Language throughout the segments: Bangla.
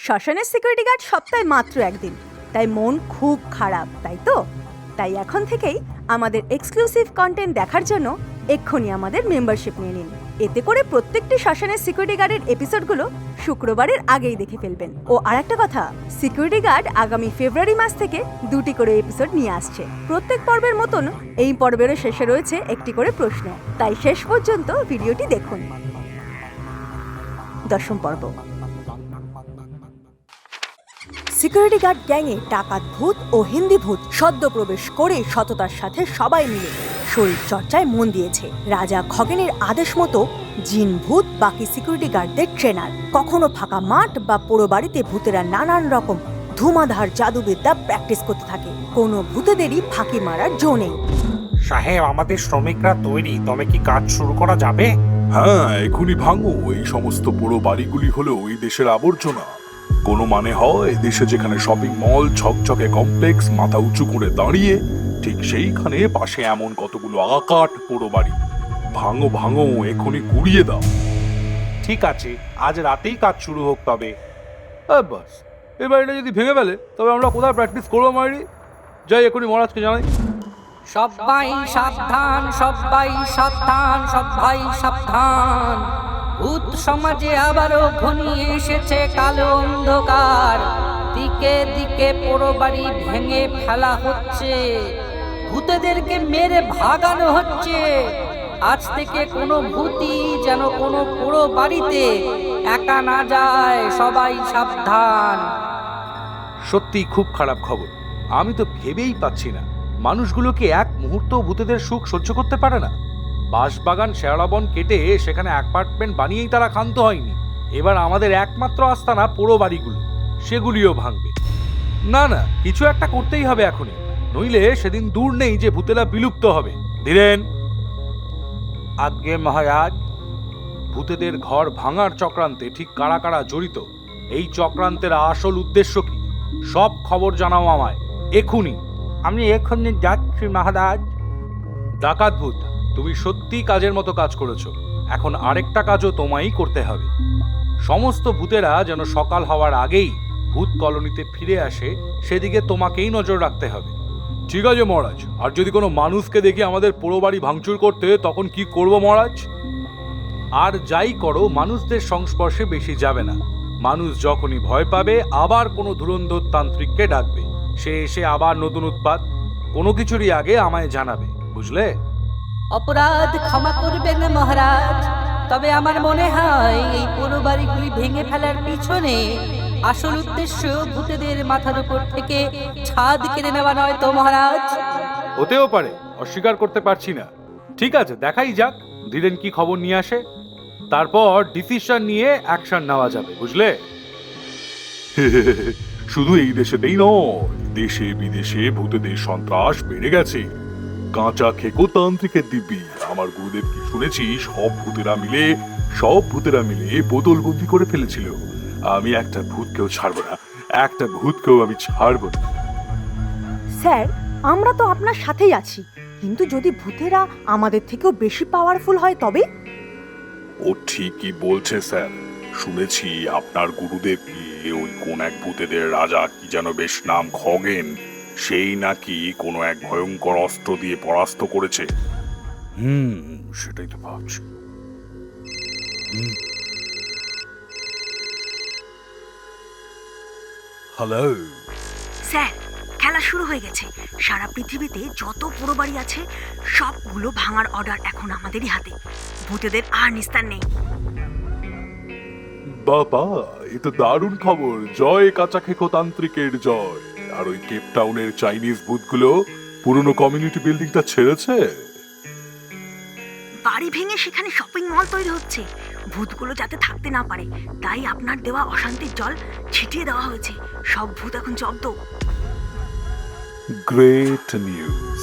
শ্মশানের সিকিউরিটি গার্ড সপ্তাহে মাত্র একদিন, তাই মন খুব খারাপ, তাই তো? তাই এখন থেকেই আমাদের এক্সক্লুসিভ কন্টেন্ট দেখার জন্য এক্ষুনি আমাদের মেম্বারশিপ নিয়ে নিন। এতে করে প্রত্যেকটি শ্মশানের সিকিউরিটি গার্ডের এপিসোডগুলো শুক্রবারের আগেই দেখে ফেলবেন। ও আরেকটা কথা, সিকিউরিটি গার্ড আগামী ফেব্রুয়ারি মাস থেকে 2টি করে এপিসোড নিয়ে আসছে। প্রত্যেক পর্বের মতন এই পর্বেরও শেষে রয়েছে একটি করে প্রশ্ন, তাই শেষ পর্যন্ত ভিডিওটি দেখুন। 10ম পর্ব। সিকিউরিটি গার্ড গ্যাংয়ে ডাকাত ভূত ও হিন্দি ভূত সদ্য প্রবেশ করে সততার সাথে সবাই মিলে শরীর চর্চায় মন দিয়েছে। রাজা খগেনের আদেশ মতো জিন ভূত বাকি সিকিউরিটি গার্ডদের ট্রেনার। কখনো ফাঁকা মাঠ বা পুরো বাড়িতে ভূতেরা নানান রকম ধুমাধার জাদুবিদ্যা প্র্যাকটিস করতে থাকে। কোনো ভূতেদেরই ফাঁকি মারার জো নেই। সাহেব, আমাদের শ্রমিকরা তৈরি, তবে কি কাজ শুরু করা যাবে? হ্যাঁ, এখনই ভাঙো। এই সমস্ত পুরো বাড়িগুলি হলো এই দেশের আবর্জনা। কোনো মানে হয় দেশে যেখানে শপিং মল, ঝকঝকে কমপ্লেক্স মাথা উঁচু করে দাঁড়িয়ে, ঠিক সেইখানে পাশে এমন কতগুলো আকাট পুরো বাড়ি। ভাঙো ভাঙো, এখনই গুড়িয়ে দাও। ঠিক আছে, আজ রাতেই কাজ শুরু হোক তবে। বাস, এই বাড়িটা যদি ভেঙে ফেলে তবে আমরা কোথায় প্র্যাকটিস করবো মাইরি? যাই এখনই মহারাজকে জানাই। সবাই সাবধান, সবাই সাবধান, সবাই সাবধান। ভূত সমাজে আবারও ঘনিয়ে এসেছে কালো অন্ধকার। দিকে দিকে পুরো বাড়ি ভেঙে ফেলা হচ্ছে, ভূতেদেরকে মেরে ভাগানো হচ্ছে। আজ থেকে কোনো ভূতই যেন কোনো পুরো বাড়িতে একা না যায়, সবাই সাবধান। সত্যি খুব খারাপ খবর। আমি তো ভেবেই পাচ্ছি না, মানুষগুলোকে এক মুহূর্ত ভূতেদের সুখ সহ্য করতে পারে না। বাঁশবাগান শেওড়াবন কেটে সেখানে অ্যাপার্টমেন্ট বানিয়েই তারা ক্ষান্ত হয়নি। এবার আমাদের একমাত্র আস্তানা পুরো বাড়িগুলো, সেগুলিও ভাঙবে। না না, কিছু একটা করতেই হবে এখনই, নইলে সেদিন দূর নেই যে ভূতেরা বিলুপ্ত হবে। ধীরেন। আজ্ঞে মহারাজ। ভূতেদের ঘর ভাঙার চক্রান্তে ঠিক কারা কারা জড়িত, এই চক্রান্তের আসল উদ্দেশ্য কি, সব খবর জানাও আমায় এখুনি। আমি এক্ষুনি যাচ্ছি মহারাজ। ডাকাত ভূত, তুমি সত্যি কাজের মতো কাজ করেছো। এখন আরেকটা কাজও তোমায়ই করতে হবে। সমস্ত ভূতেরা যেন সকাল হওয়ার আগেই ভূত কলোনিতে ফিরে আসে, সেদিকে তোমাকেই নজর রাখতে হবে। ঠিক আছে মহারাজ। আর যদি কোনো মানুষকে দেখি আমাদের পুরো বাড়ি ভাঙচুর করতে, তখন কি করব মহারাজ? আর যাই করো, মানুষদের সংস্পর্শে বেশি যাবে না। মানুষ যখনই ভয় পাবে আবার কোনো ধুরন্ধর তান্ত্রিককে ডাকবে, সে এসে আবার নতুন উৎপাত। কোনো কিছুরই আগে আমায় জানাবে, বুঝলে? অপরাধ ক্ষমা করবেন মহারাজ, তবে আমার মনে হয় এই পুরো বাড়িগুলি ভেঙে ফেলার পিছনে আসল উদ্দেশ্য ভূতেদের মাথার উপর থেকে ছাদ কেড়ে নেওয়া নয় তো মহারাজ? হতেও পারে, অস্বীকার করতে পারছি না। ঠিক আছে, দেখাই যাক ধীরেন কি খবর নিয়ে আসে, তারপর ডিসিশন নিয়ে অ্যাকশন নেওয়া যাবে, বুঝলে? শুধু এই দেশেতেই নয়, দেশে বিদেশে ভূতেদের সন্ত্রাস বেড়ে গেছে। কাঁচা খেকো তান্ত্রিকের দিব্যি। আমার গুরুদেব কি শুনেছি, সব ভূতেরা মিলে বোতলবন্দি করে ফেলেছিল। আমি একটা ভূতকেও ছাড়বো না, একটা ভূতকেও আমি ছাড়বো না। স্যার, আমরা তো আপনার সাথেই আছি, কিন্তু যদি ভূতেরা আমাদের থেকেও বেশি পাওয়ারফুল হয় তবে? ও ঠিকই বলছে স্যার। শুনেছি আপনার গুরুদেব কি ওই কোন এক ভূতেদের রাজা, কি যেন বেশ নাম, খগেন, সেই নাকি কোনো এক ভয়ঙ্কর অস্ত্র দিয়ে পরাস্ত করেছে। সেটাই তো ভাবছি। হ্যালো স্যার, খেলা শুরু হয়ে গেছে। সারা পৃথিবীতে যত পুরো বাড়ি আছে সবগুলো ভাঙার অর্ডার এখন আমাদেরই হাতে। ভূতেদের আর নিস্তার নেই। বাবা, এ তো দারুণ খবর। জয় কাঁচা খেকো তান্ত্রিকের জয়। আর ওই কেপ টাউনের চাইনিজ ভূতগুলো পুরনো কমিউনিটি বিল্ডিংটা ছেড়েছে। বাড়ি ভেঙে সেখানে শপিং মল তৈরি হচ্ছে, ভূতগুলো যাতে থাকতে না পারে, তাই আপনার দেওয়া অশান্তির জল ছিটিয়ে দেওয়া হয়েছে। সব ভূত এখন জব্দ। Great news.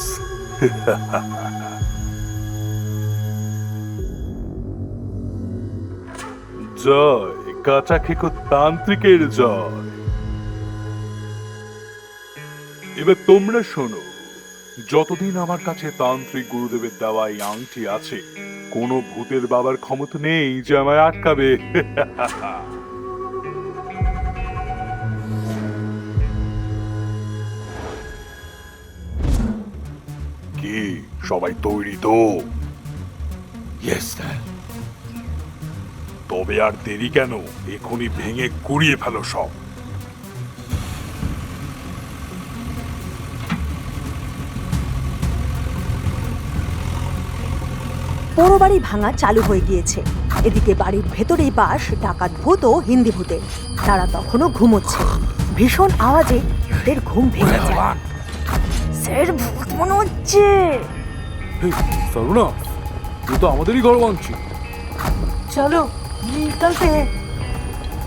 জয় কাঁচা খেকো তান্ত্রিকের জয়। এবার তোমরা শোনো, যতদিন আমার কাছে তান্ত্রিক গুরুদেবের দেওয়া এই আংটি আছে, কোনো ভূতের বাবার ক্ষমতা নেই যে আমায় আটকাবে। সবাই তৈরি তো? Yes sir. তবে আর দেরি কেন, এখনই ভেঙে গুড়িয়ে ফেলো সব। পোড়ো বাড়ি ভাঙা চালু হয়ে গিয়েছে। এদিকে বাড়ির ভেতরেই বাস ডাকাত ভূত ও হিন্দি ভূতের। তারা তখনও ঘুমোচ্ছে। ভীষণ আওয়াজে তাদের ঘুম ভেঙে যায়। স্যার, ভূত মনে হচ্ছে। সর্বনাশ, তুই তো আমাদেরই ঘর ভাঙছি। চলো নিকলতে।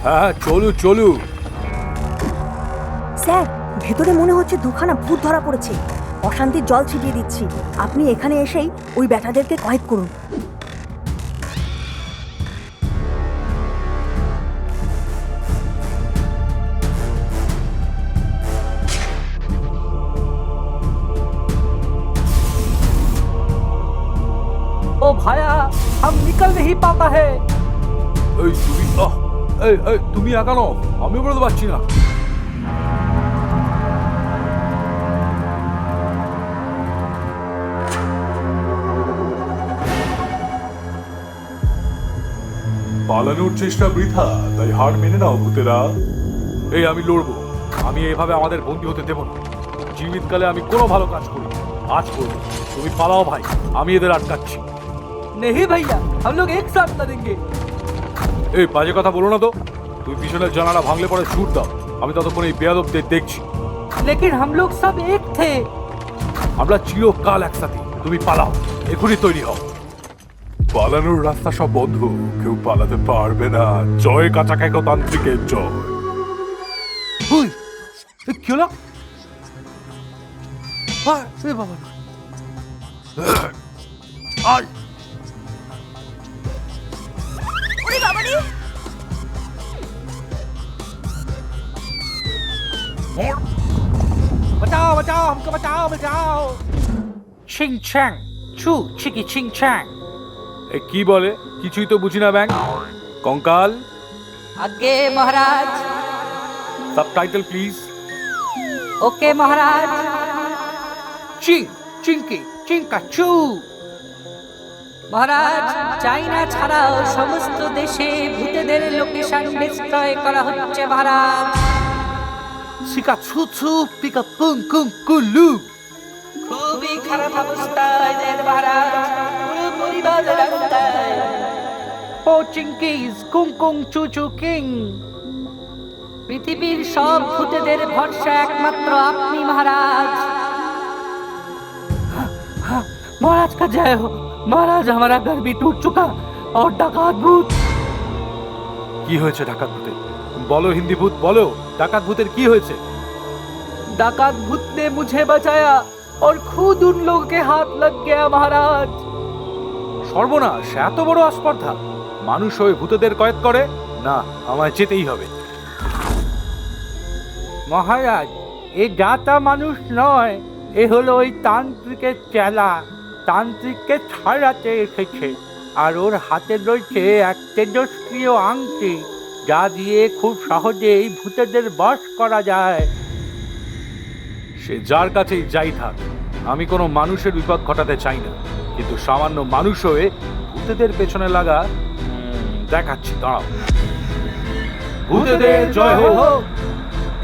হ্যাঁ চলু চলু। স্যার, ভেতরে মনে হচ্ছে দুখানা ভূত ধরা পড়েছে। অশান্তির জল ছিটিয়ে দিচ্ছি। আপনি এখানে এসেই ওই ব্যাটাদেরকে কয়েদ করুন। ओ भाया, हम निकल नहीं पाता है। এই তুমি এই তুমি একানো, আমি বলতে পারছি না। পালানোর চেষ্টা বৃথা, তাই হার মেনে নাও ভূতেরা। এই আমি লড়বো। আমি এভাবে আমাদের বন্দী হতে দেব না। জীবিতকালে আমি কোনো ভালো কাজ করি, আজ করবো। তুমি পালাও ভাই, আমি এদের আটকাচ্ছি। नहीं भैया, हम लोग एक साथ लड़ेंगे। এই বাজে কথা বলো না তো। তুই পিছনের জানালা ভাঙলে পরে ছুট দাও। আমি ততক্ষণ এই বেয়াদবদের দেখছি। लेकिन हम लोग सब एक थे। আমরা চিরকাল একসাথে। তুমি পালাও, এখনই তৈরি হও। পালানোর রাস্তা সব বন্ধ, কেউ পালাতে পারবে না। জয় কাঁচা খেকো তান্ত্রিকের জয়। হুই, কি হলো? বাবা, আয়, बचाओ बचाओ, हमको बचाओ बचाओ। छिंग छैंग छू छिकी छिंग छैंग। এ কি বলে? কিছুই তো বুঝি না ব্যাং। কঙ্কাল, आगे महाराज। Subtitle please. ओके महाराज। চিং চিংকি চিংকা চু। মহারাজ, চাইনা ছাড়াও সমস্ত দেশে ভূতেদের লোকেশন ডিস্ট্রয় করা হচ্ছে মহারাজ। সিকা ছু ছু পিকা পুং কুং কুলু। খুবই খারাপ অবস্থা এদের মহারাজ, পুরো পরিবার রাস্তায়। ও চিংকিজ কুং কুং চু চু কিং। পৃথিবীর সব ভূতেদের ভরসা একমাত্র আপনি মহারাজ। महाराज का जय हो। महाराज, हमारा घर भी टूट चुका और डाकात भूत। কি হয়েছে ডাকাত ভূতের? বলো হিন্দি ভূত, বলো ডাকাত ভূতের কি হয়েছে? डाकात भूत ने मुझे बचाया और खुद उन लोगों के हाथ लग गया महाराज। সর্বনাশ, এত বড় আস্পর্ধা! মানুষ হয়ে ভূতেদের কয়েদ করে? না, আমায় যেতেই হবে। মহারাজ, এ জাতা মানুষ নয়, এ হলো ওই তান্ত্রিকের চেলা। তান্ত্রিককে ছাড়াতে এসেছে, আর ওর হাতে রয়েছে এক তেজস্ক্রিয় আংটি, যা দিয়ে খুব সহজেই ভূতেদের বশ করা যায়। সে যার কাছেই যাই থাক, আমি কোনো মানুষের বিপদ ঘটাতে চাই না। কিন্তু সামান্য মানুষ হয়ে ভূতেদের পেছনে লাগা দেখাচ্ছি, দাঁড়াও। ভূতেদের জয় হোক।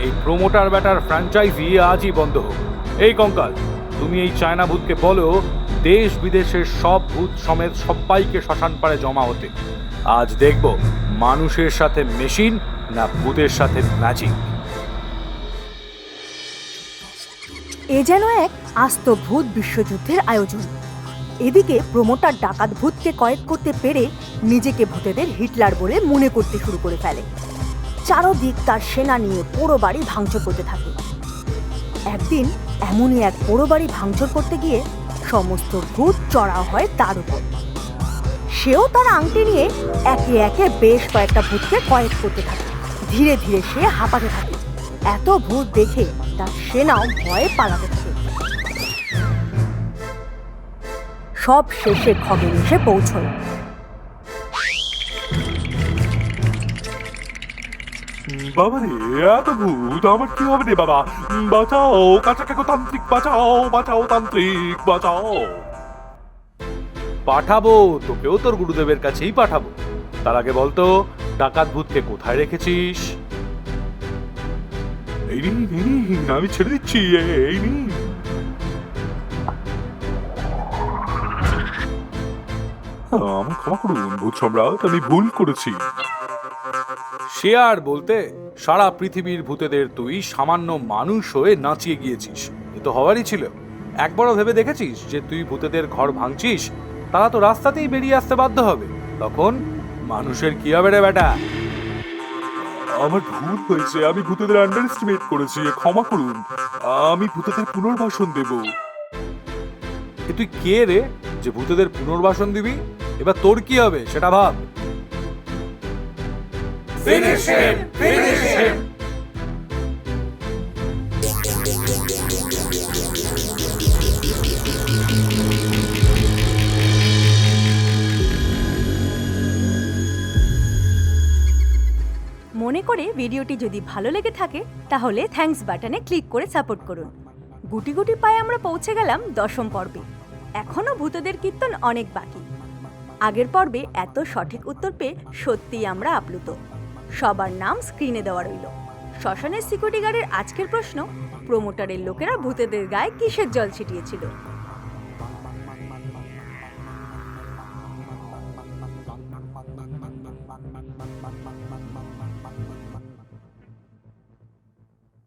এই প্রমোটার ব্যাটার ফ্র্যাঞ্চাইজি আজই বন্ধ হোক। এই কঙ্কাল, তুমি এই চায়না ভূতকে বলো দেশ বিদেশের সব ভূত সমেত সবাইকে শ্মশান পাড়ে জমা হতে। আজ দেখব মানুষের সাথে মেশিন না ভূতের সাথে ম্যাজিক। এ যেন এক আস্ত ভূত বিশ্বযুদ্ধের আয়োজন। এদিকে প্রমোটার ডাকাত ভূতকে কয়েদ করতে পেরে নিজেকে ভূতেদের হিটলার বলে মনে করতে শুরু করে ফেলে। চারদিক তার সেনা নিয়ে পোড়ো বাড়ি ভাঙচুর করতে থাকে। একদিন এমনই এক পোড়ো বাড়ি ভাঙচুর করতে গিয়ে সমস্ত ভূত চড়াও হয় তার উপর। সেও তার আংটি নিয়ে একে একে বেশ কয়েকটা ভূতকে কয়েদ করতে থাকে। ধীরে ধীরে সে হাঁপাতে থাকে। এত ভূত দেখে তার সেনাও ভয়ে পালাতে থাকে। সব শেষে খবর এসে পৌঁছয়। বাবা রে, এত ভূত, আমার কি হবে রে বাবা? বাঁচাও কাঁচা খেকো তান্ত্রিক, বাঁচাও বাঁচাও তান্ত্রিক, বাঁচাও। পাঠাবো, তোকেও তোর গুরুদেবের কাছেই পাঠাবো। তার আগে বলতো ডাকাত ভূতকে কোথায় রেখেছিস? এই নিন, এই নিন, আমি ছেড়ে দিচ্ছি, এই নিন। আমার ক্ষমা করুন ভূত সম্রাট, আমি ভুল করেছি। সে আর বলতে, সারা পৃথিবীর ভূতেদের তুই সামান্য মানুষ হয়ে নাচিয়ে গিয়েছিস। এ তো হওয়ারই ছিল। একবারও ভেবে দেখেছিস যে তুই ভূতেদের ঘর ভাঙছিস, তারা তো রাস্তাতেই বেরিয়ে আসতে বাধ্য হবে। তখন মানুষের কি হবে রে বেটা? আমার ভুল হয়েছে, আমি ভূতেদের আন্ডার এস্টিমেট করেছি, ক্ষমা করুন। আমি ভূতেদের পুনর্বাসন দেব। এ তুই কে রে যে ভূতেদের পুনর্বাসন দিবি? এবার তোর কি হবে সেটা ভাব। মনে করে ভিডিওটি যদি ভালো লেগে থাকে তাহলে থ্যাঙ্কস বাটনে ক্লিক করে সাপোর্ট করুন। গুটি গুটি পায়ে আমরা পৌঁছে গেলাম 10ম পর্বে। এখনো ভূতেদের কীর্তন অনেক বাকি। আগের পর্বে এত সঠিক উত্তর পেয়ে সত্যিই আমরা আপ্লুত। সবার নাম স্ক্রিনে দেওয়া রইল। শ্মশানের সিকিউরিটি গার্ডের আজকের প্রশ্ন, প্রমোটারের লোকেরা ভূতেদের গায়ে কিসের জল ছিটিয়েছিল?